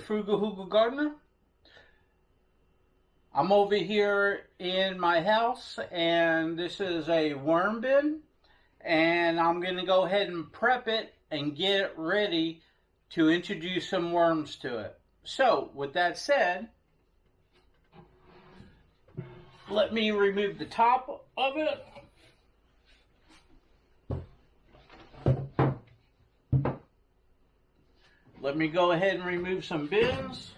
Frugal Hugel Gardener. I'm over here in my house, and this is a worm bin, and I'm going to go ahead and prep it and get it ready to introduce some worms to it. So, with that said, let me remove the top of it. Let me go ahead and remove some bins.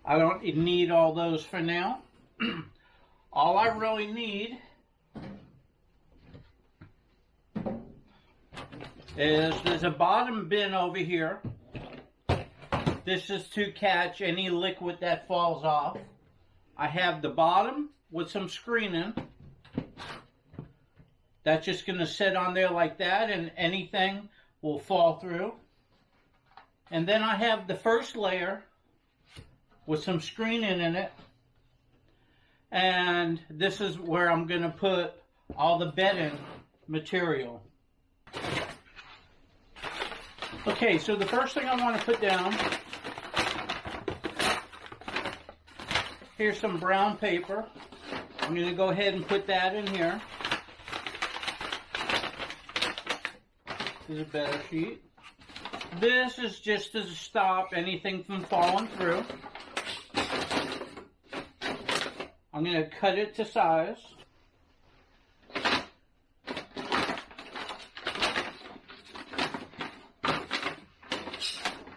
I don't need all those for now. All I really need is there's a bottom bin over here. This is to catch any liquid that falls off. I have the bottom with some screening. That's just going to sit on there like that, and anything will fall through. And then I have the first layer with some screening in it. And this is where I'm going to put all the bedding material. Okay, so the first thing I want to put down, here's some brown paper. I'm going to go ahead and put that in here. Here's a better sheet. This is just to stop anything from falling through. I'm going to cut it to size.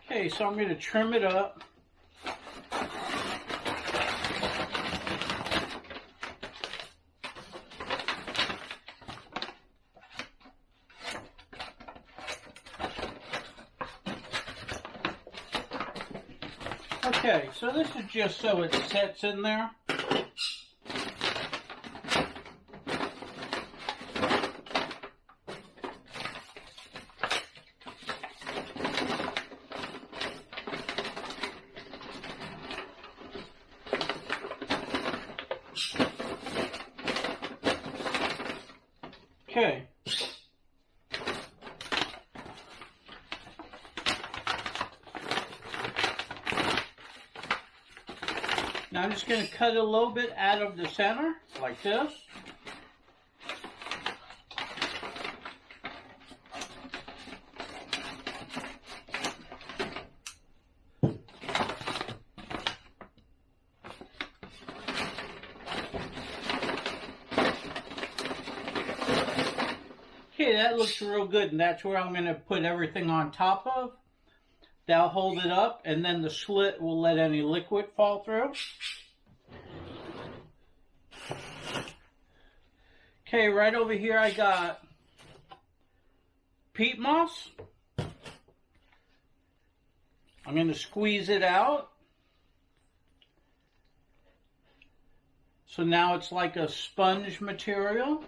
Okay, so I'm going to trim it up. Okay, so this is just so it sets in there. Okay. Now I'm just going to cut a little bit out of the center, like this. Okay, that looks real good, and that's where I'm going to put everything on top of. That'll hold it up, and then the slit will let any liquid fall through. Okay, right over here I got peat moss. I'm going to squeeze it out. So now it's like a sponge material.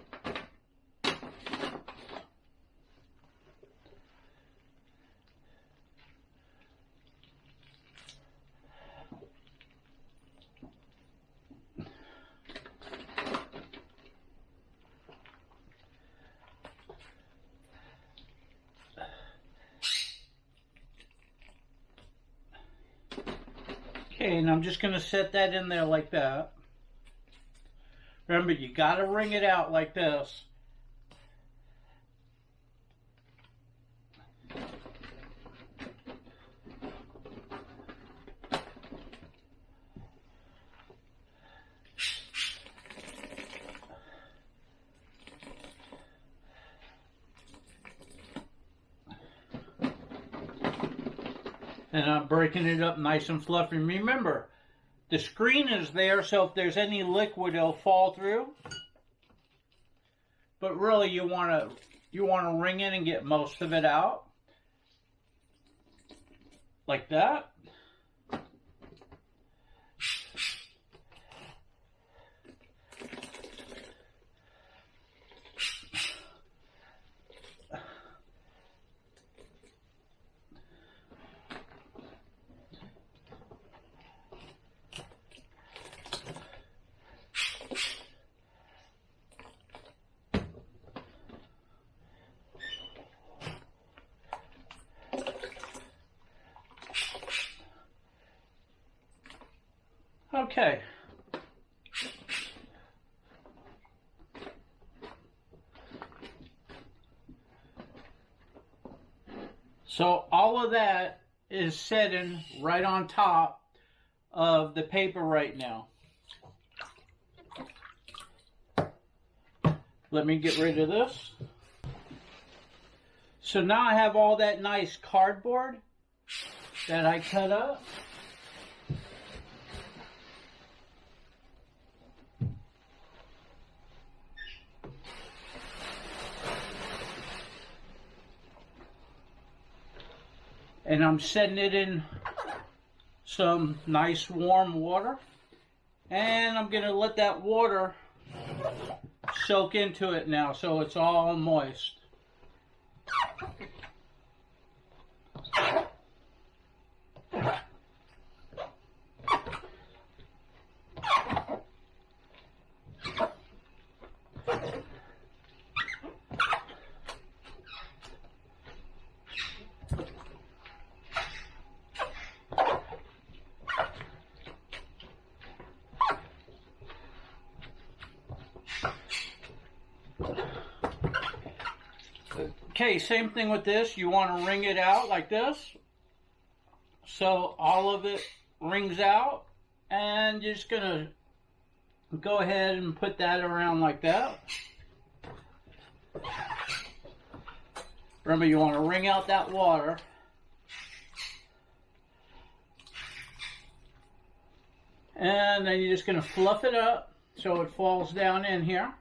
Okay, and I'm just going to set that in there like that. Remember, you got to wring it out like this. And I'm breaking it up nice and fluffy. Remember, the screen is there, so if there's any liquid, it'll fall through. But really, you want to wring it and get most of it out, like that. Okay. So all of that is sitting right on top of the paper right now. Let me get rid of this. So now I have all that nice cardboard that I cut up. And I'm setting it in some nice warm water. And I'm going to let that water soak into it now so it's all moist. Okay, same thing with this. You want to wring it out like this. So all of it wrings out. And you're just going to go ahead and put that around like that. Remember, you want to wring out that water. And then you're just going to fluff it up so it falls down in here.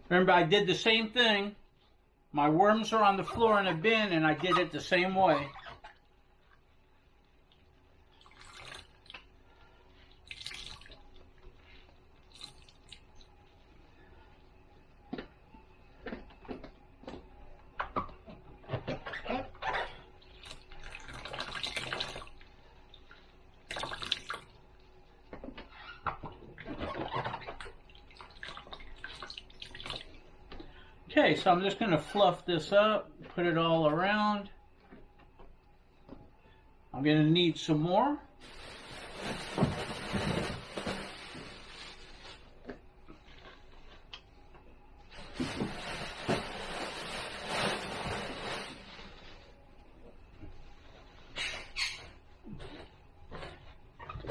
Remember, I did the same thing. My worms are on the floor in a bin, and I did it the same way. Okay, so I'm just going to fluff this up, put it all around. I'm going to need some more.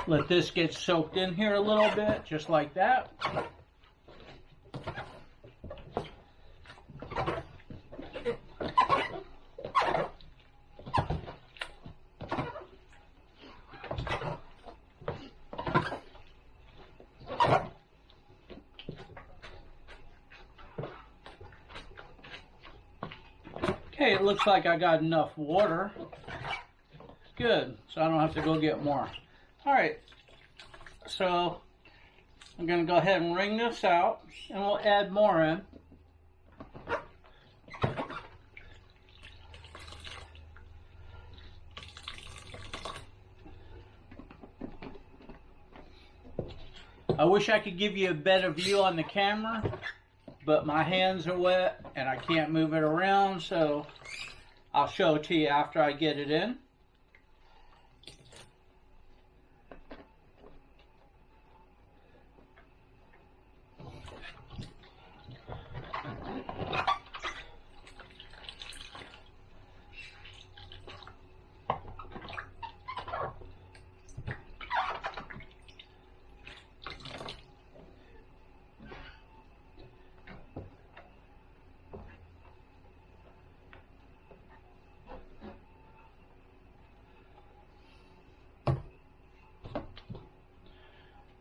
Let this get soaked in here a little bit, just like that. Okay, it looks like I got enough water. Good, so I don't have to go get more. Alright, so I'm going to go ahead and wring this out, and we'll add more in. I wish I could give you a better view on the camera, but my hands are wet and I can't move it around, so I'll show it to you after I get it in.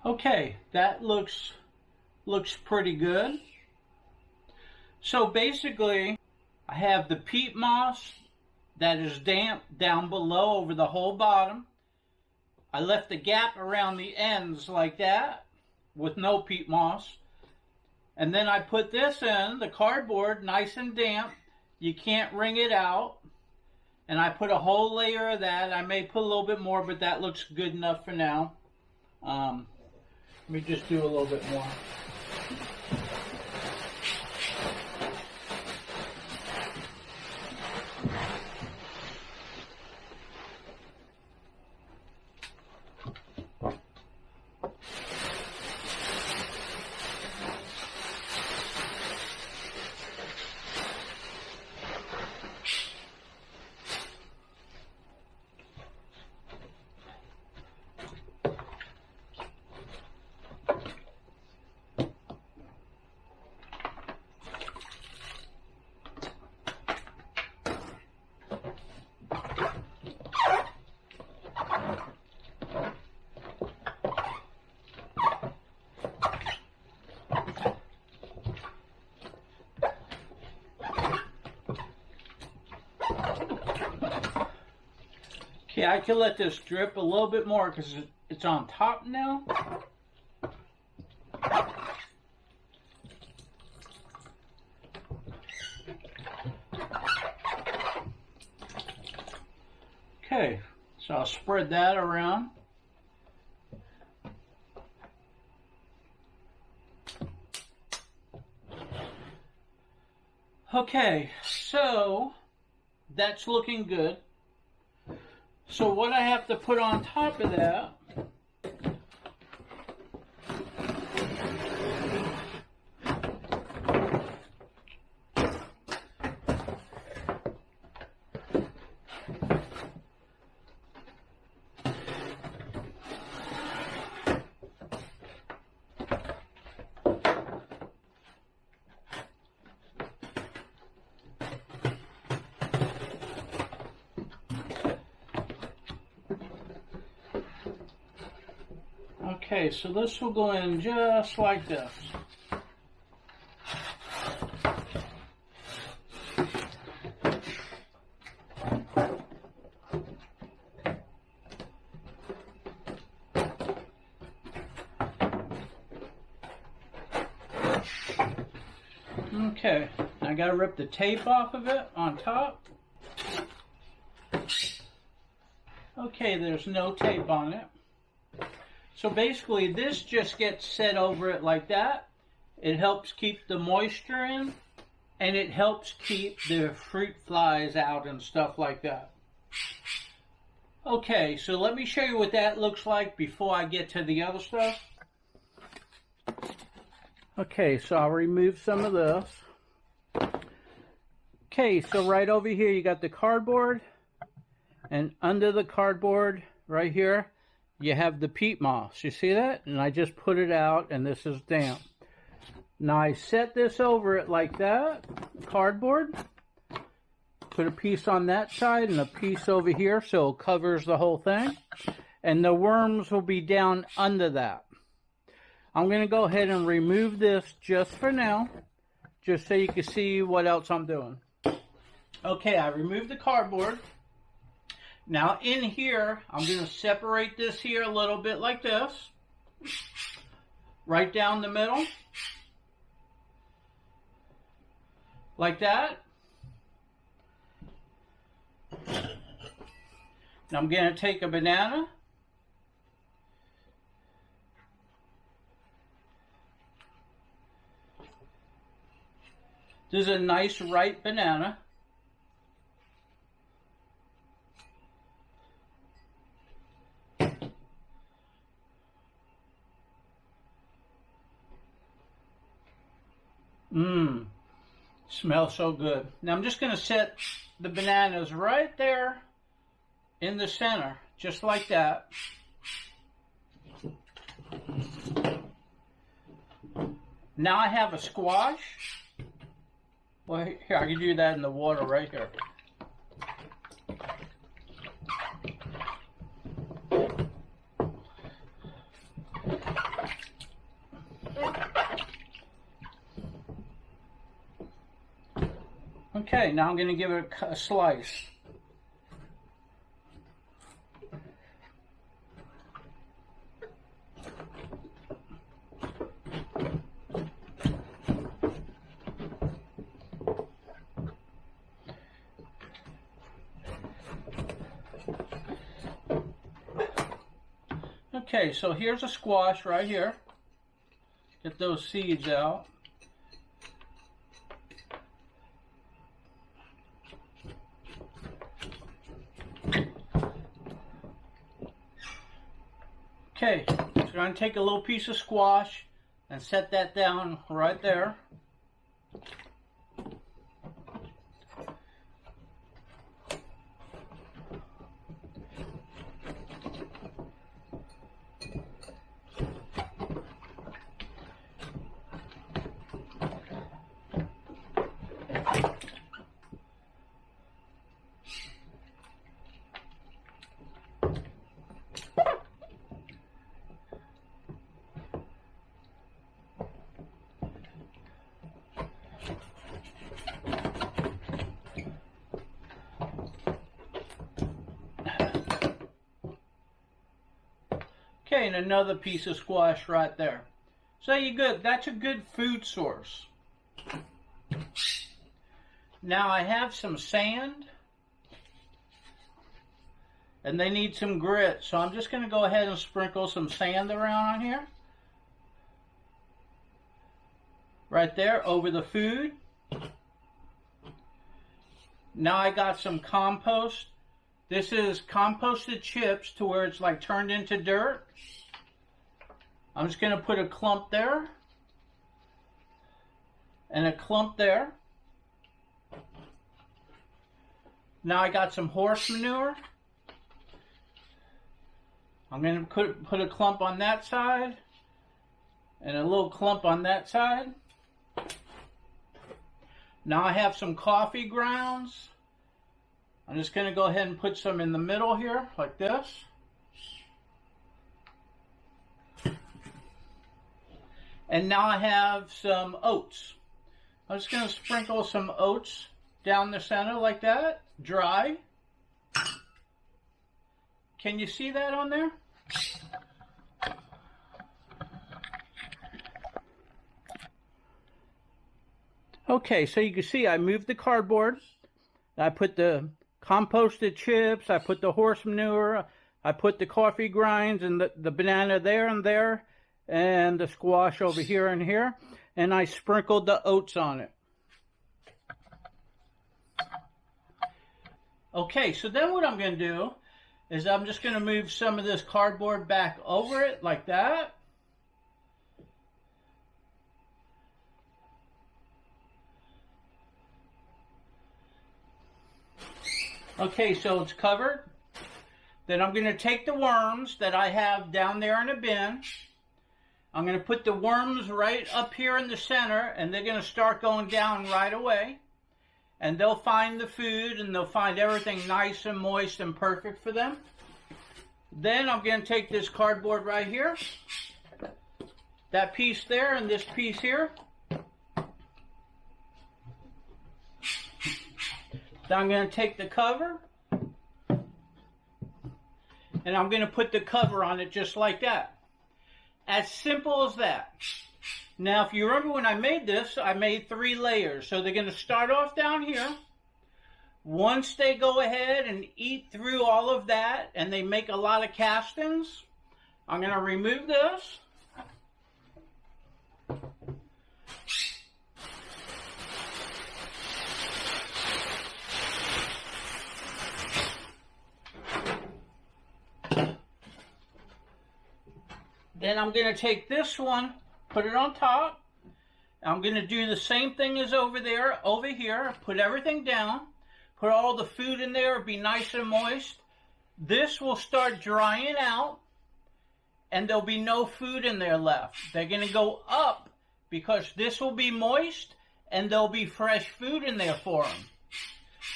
Okay, that looks pretty good. So basically, I have the peat moss that is damp down below over the whole bottom. I left a gap around the ends like that with no peat moss. And then I put this in, the cardboard, nice and damp. You can't wring it out. And I put a whole layer of that. I may put a little bit more, but that looks good enough for now. Let me just do a little bit more. Okay, I can let this drip a little bit more because it's on top now. Okay, so I'll spread that around. Okay, so that's looking good. So what I have to put on top of that Okay, so this will go in just like this. Okay, I gotta rip the tape off of it on top. Okay, there's no tape on it. So basically this just gets set over it like that. It helps keep the moisture in, and it helps keep the fruit flies out and stuff like that. Okay, so let me show you what that looks like before I get to the other stuff. Okay, so I'll remove some of this. Okay, so right over here you got the cardboard, and under the cardboard right here you have the peat moss. You see that? And I just put it out, and this is damp. Now I set this over it like that, cardboard. Put a piece on that side and a piece over here so it covers the whole thing. And the worms will be down under that. I'm going to go ahead and remove this just for now, just so you can see what else I'm doing. Okay, I removed the cardboard. Now in here, I'm going to separate this here a little bit like this. Right down the middle. Like that. Now I'm going to take a banana. This is a nice ripe banana. Smells so good. Now I'm just going to set the bananas right there in the center, just like that. Now I have a squash. Well, here, I can do that in the water right here. Okay, now I'm going to give it a slice. Okay, so here's a squash right here. Get those seeds out. Okay, so I'm going to take a little piece of squash and set that down right there. Okay, and another piece of squash right there. So you're good. That's a good food source. Now I have some sand, and they need some grit. So I'm just going to go ahead and sprinkle some sand around on here. Right there over the food. Now I got some compost. This is composted chips to where it's like turned into dirt. I'm just going to put a clump there and a clump there. Now I got some horse manure. I'm going to put a clump on that side and a little clump on that side. Now I have some coffee grounds. I'm just going to go ahead and put some in the middle here, like this. And now I have some oats. I'm just going to sprinkle some oats down the center like that, dry. Can you see that on there? Okay, so you can see I moved the cardboard. I put the composted chips, I put the horse manure, I put the coffee grinds and the banana there and there, and the squash over here and here, and I sprinkled the oats on it. Okay, so then what I'm going to do is I'm just going to move some of this cardboard back over it like that. Okay, so it's covered. Then I'm going to take the worms that I have down there in a bin. I'm going to put the worms right up here in the center, and they're going to start going down right away. And they'll find the food, and they'll find everything nice and moist and perfect for them. Then I'm going to take this cardboard right here, that piece there and this piece here. Then I'm going to take the cover, and I'm going to put the cover on it just like that. As simple as that. Now, if you remember when I made this, I made 3 layers. So they're going to start off down here. Once they go ahead and eat through all of that, and they make a lot of castings, I'm going to remove this. Then I'm going to take this one, put it on top. I'm going to do the same thing as over there, over here. Put everything down. Put all the food in there. Be nice and moist. This will start drying out, and there'll be no food in there left. They're going to go up because this will be moist, and there'll be fresh food in there for them.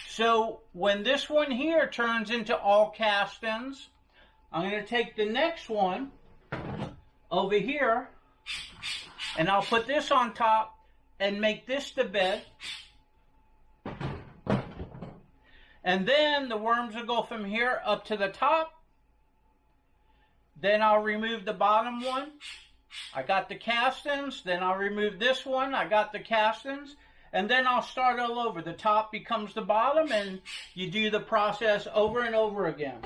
So when this one here turns into all castings, I'm going to take the next one over here, and I'll put this on top and make this the bed. And then the worms will go from here up to the top. Then I'll remove the bottom one. I got the castings. Then I'll remove this one. I got the castings. And then I'll start all over. The top becomes the bottom, and you do the process over and over again.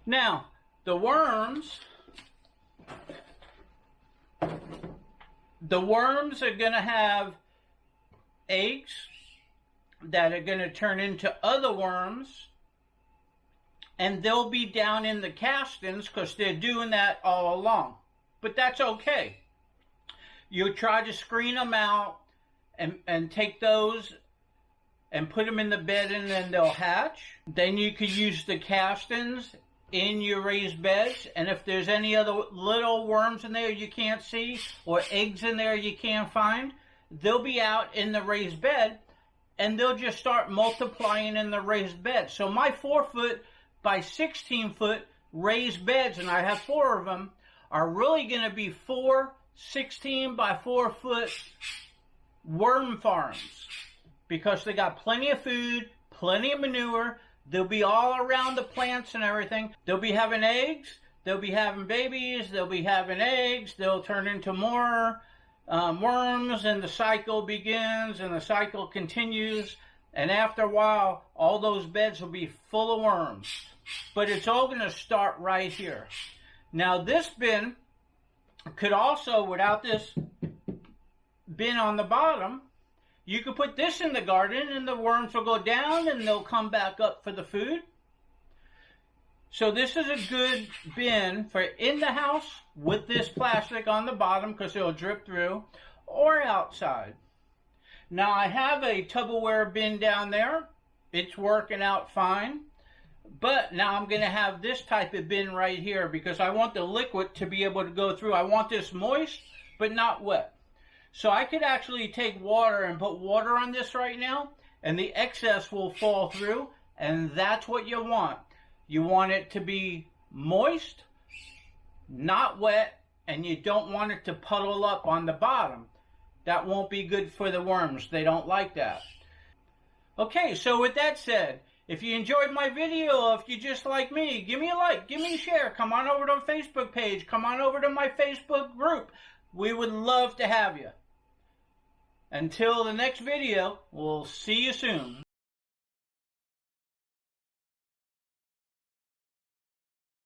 Now, The worms are going to have eggs that are going to turn into other worms, and they'll be down in the castings because they're doing that all along. But that's okay. You try to screen them out and take those and put them in the bed, and then they'll hatch. Then you could use the castings in your raised beds, and if there's any other little worms in there you can't see or eggs in there you can't find, they'll be out in the raised bed, and they'll just start multiplying in the raised bed. So my 4-foot by 16-foot raised beds, and I have 4 of them, are really going to be 4 16 by 4-foot worm farms, because they got plenty of food, plenty of manure. They'll be all around the plants and everything. They'll be having eggs. They'll be having babies. They'll be having eggs. They'll turn into more worms, and the cycle begins, and the cycle continues. And after a while, all those beds will be full of worms. But it's all going to start right here. Now, this bin could also, without this bin on the bottom, you could put this in the garden, and the worms will go down and they'll come back up for the food. So this is a good bin for in the house with this plastic on the bottom because it'll drip through, or outside. Now I have a Tupperware bin down there. It's working out fine. But now I'm going to have this type of bin right here because I want the liquid to be able to go through. I want this moist but not wet. So I could actually take water and put water on this right now, and the excess will fall through, and that's what you want. You want it to be moist, not wet, and you don't want it to puddle up on the bottom. That won't be good for the worms. They don't like that. Okay, so with that said, if you enjoyed my video, if you just like me, give me a like, give me a share, come on over to the Facebook page, come on over to my Facebook group. We would love to have you. Until the next video, we'll see you soon.